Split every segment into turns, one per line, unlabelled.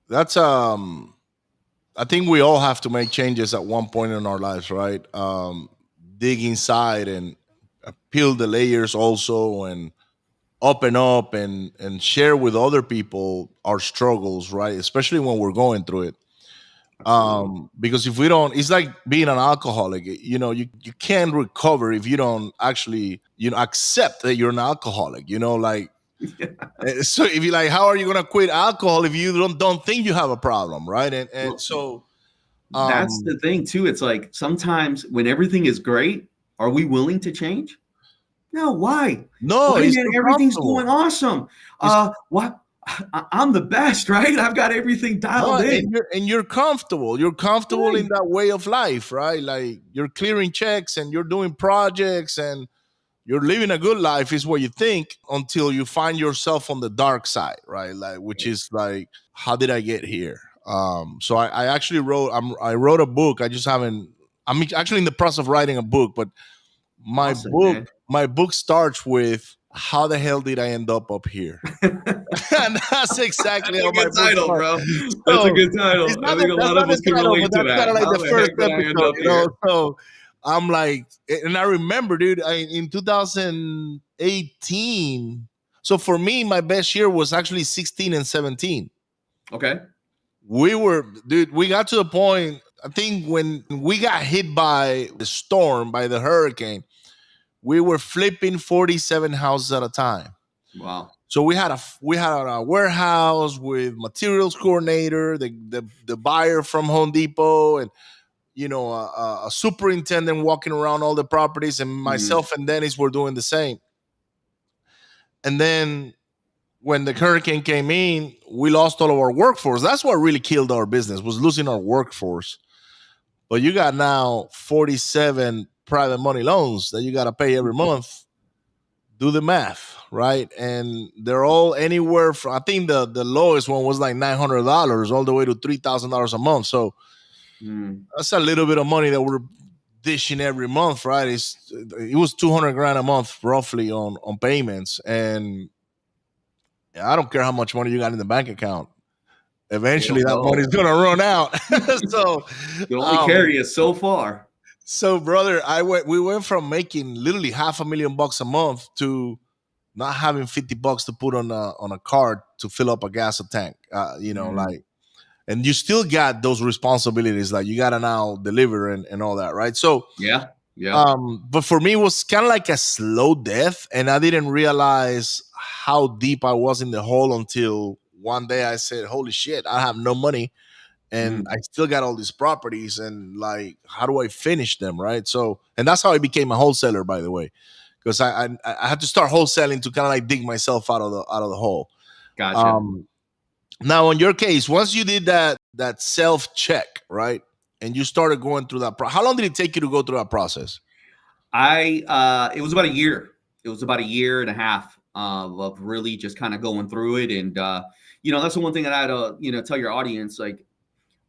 That's I think we all have to make changes at one point in our lives, right? Dig inside and peel the layers also, and open up and share with other people our struggles, right? Especially when we're going through it.
Absolutely.
Because if we don't, it's like being an alcoholic. You can't recover if you don't actually accept that you're an alcoholic. Like, so if you like, how are you gonna quit alcohol if you don't think you have a problem, right? And
Well,
so
that's
um
the thing too. It's like sometimes when everything is great, are we willing to change? No, why?
no,
Why,
it's
man?
too
Everything's going
comfortable.
awesome.
It's
What? I'm the best, right? I've got everything
No,
dialed in.
and you're comfortable. You're comfortable in
Right.
that way of life, right? Like, you're clearing checks and you're doing projects and you're living a good life, is what you think, until you find yourself on the dark side, right? Like, which is like, how did I get here? So I actually I wrote a book. I just haven't. I'm actually in the process of writing a book, but my
Awesome,
book
man.
my book starts with, how the hell did I end up here? And that's exactly
That's a
how my
good
book
title,
starts.
bro. That's a
So
good title. I think a
that's
lot
not
of
the
us can
title, but
relate to
that's kind
that.
of like
How
the
the
first
heck did I end
episode,
up here?
So I'm like, and I remember, dude, in 2018. So for me, my best year was actually 16 and 17.
Okay.
We got to the point, I think, when we got hit by the storm, by the hurricane, we were flipping 47 houses at a time.
Wow.
So we had a warehouse with materials coordinator, the buyer from Home Depot, and a superintendent walking around all the properties, and
Mhm.
myself and Dennis were doing the same. And then when the hurricane came in, we lost all of our workforce. That's what really killed our business, was losing our workforce. But you got now 47 private money loans that you got to pay every month. Do the math, right? And they're all anywhere from, I think the lowest one was like $900 all the way to $3,000 a month. So
Mm.
that's a little bit of money that we're dishing every month, right? It was 200 grand a month roughly on payments. And I don't care how much money you got in the bank account. Eventually
It'll
that
go.
money's gonna run out. so
Can only
um
carry us so far.
so brother, we went from making literally $500,000 a month to not having $50 to put on a card to fill up a gas tank.
Mm.
Like, and you still got those responsibilities, like you gotta now deliver and all that, right? So
Yeah. Yeah.
but for me, it was kind of like a slow death, and I didn't realize how deep I was in the hole until one day I said, holy shit, I have no money and
Mm.
I still got all these properties, and like, how do I finish them, right? So, and that's how I became a wholesaler, by the way, because I had to start wholesaling to kind of like dig myself out of the hole.
Gotcha.
Um, Now, in your case, once you did that self check, right, and you started going through that, how long did it take you to go through that process?
It was about a year. It was about a year and a half of really just kind of going through it. And, that's the one thing that I had to, tell your audience, like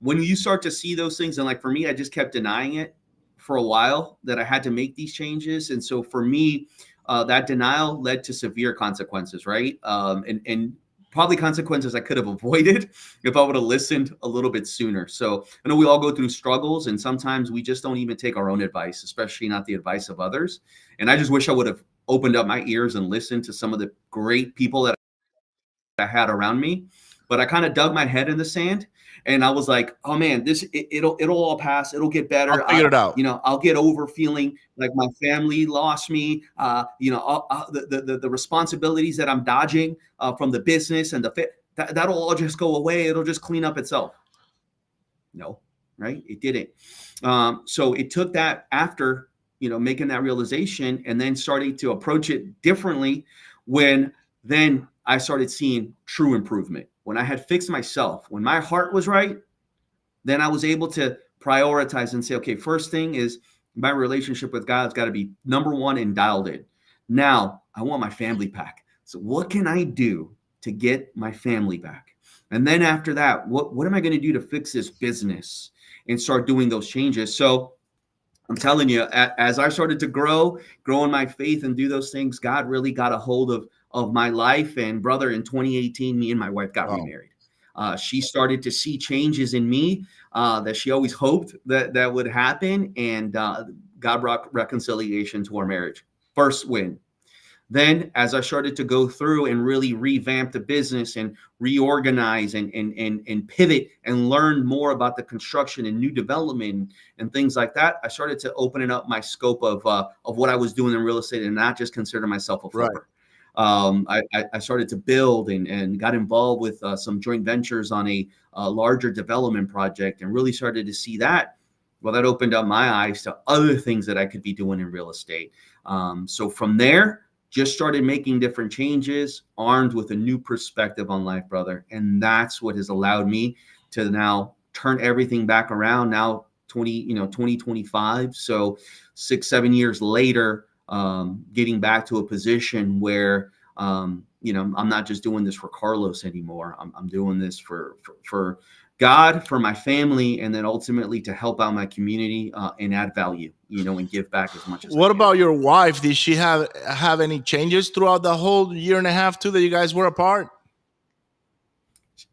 when you start to see those things, and like for me, I just kept denying it for a while that I had to make these changes. And so for me, that denial led to severe consequences, right? And probably consequences I could have avoided if I would have listened a little bit sooner. So I know we all go through struggles, and sometimes we just don't even take our own advice, especially not the advice of others. And I just wish I would have opened up my ears and listened to some of the great people that I had around me. But I kind of dug my head in the sand, and I was like, "Oh man, it'll all pass. It'll get
I'll
better.
figure it out.
I'll get over feeling like my family lost me. The responsibilities that I'm dodging from the business and that'll all just go away. It'll just clean up itself." No, right? It didn't. So it took that after making that realization and then starting to approach it differently when then I started seeing true improvement. When I had fixed myself, when my heart was right, then I was able to prioritize and say, okay, first thing is my relationship with God's got to be number one and dialed in. Now I want my family back. So what can I do to get my family back? And then after that, what am I going to do to fix this business and start doing those changes? So I'm telling you, as I started to grow in my faith and do those things, God really got a hold of my life. And brother, in 2018, me and my wife got
Wow.
remarried. She started to see changes in me that she always hoped that would happen, and God brought reconciliation to our marriage. First win. Then, as I started to go through and really revamp the business and reorganize and pivot and learn more about the construction and new development and things like that, I started to open up my scope of what I was doing in real estate and not just consider myself a flipper. I started to build and got involved with some joint ventures on a larger development project, and really started to see that. Well, that opened up my eyes to other things that I could be doing in real estate. So from there, just started making different changes, armed with a new perspective on life, brother. And that's what has allowed me to now turn everything back around. Now 2025. So 6-7 years later, getting back to a position where, I'm not just doing this for Carlos anymore. I'm doing this for God, for my family, and then ultimately to help out my community and add value, and give back as much as I
What
can.
about your wife? Did she have any changes throughout the whole year and a half too that you guys were apart?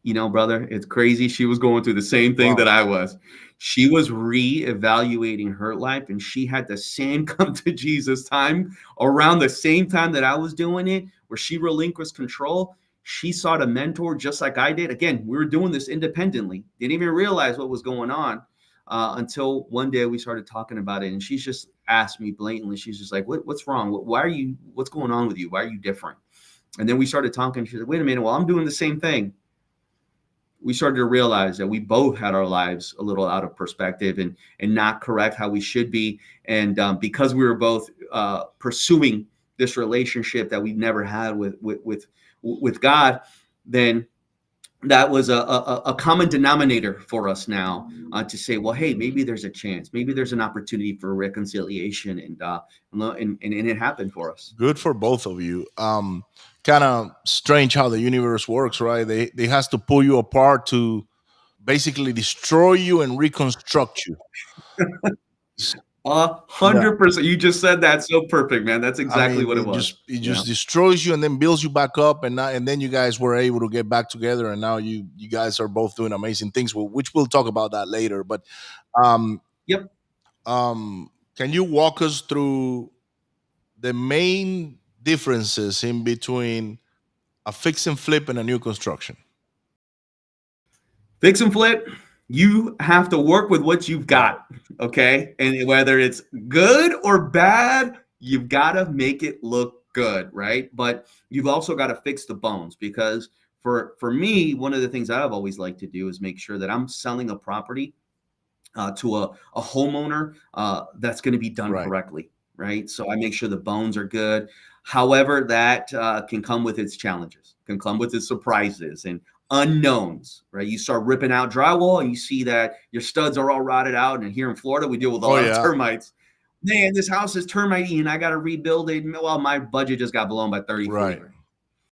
Brother, it's crazy. She was going through the same thing that I was. She was reevaluating her life, and she had the same come to Jesus time around the same time that I was doing it, where she relinquished control. She sought a mentor just like I did. Again, we were doing this independently. Didn't even realize what was going on until one day we started talking about it. And she's just asked me blatantly. She's just like, what's wrong? What's going on with you? Why are you different? And then we started talking. She's like, wait a minute. Well, I'm doing the same thing. We started to realize that we both had our lives a little out of perspective and not correct how we should be. And because we were both pursuing this relationship that we never had with God, then that was a common denominator for us now to say, well, hey, maybe there's a chance, maybe there's an opportunity for reconciliation, and it happened for us.
Good for both of you. Kind of strange how the universe works, right? They has to pull you apart to basically destroy you and reconstruct you.
100%. You just said that so perfect, man. That's exactly what it was.
It just destroys you and then builds you back up, and then you guys were able to get back together, and now you guys are both doing amazing things, which we'll talk about that later. But
Yep.
Can you walk us through the main differences in between a fix and flip and a new construction?
Fix and flip, you have to work with what you've got, okay? And whether it's good or bad, you've got to make it look good, right? But you've also got to fix the bones, because for me, one of the things I've always liked to do is make sure that I'm selling a property to a homeowner that's going to be done correctly, right? So I make sure the bones are good. However, that can come with its challenges, can come with its surprises and unknowns, right? You start ripping out drywall and you see that your studs are all rotted out. And here in Florida, we deal with a lot of termites. Man, this house is termitey and I got to rebuild it. Well, my budget just got blown by 30, 40 grand.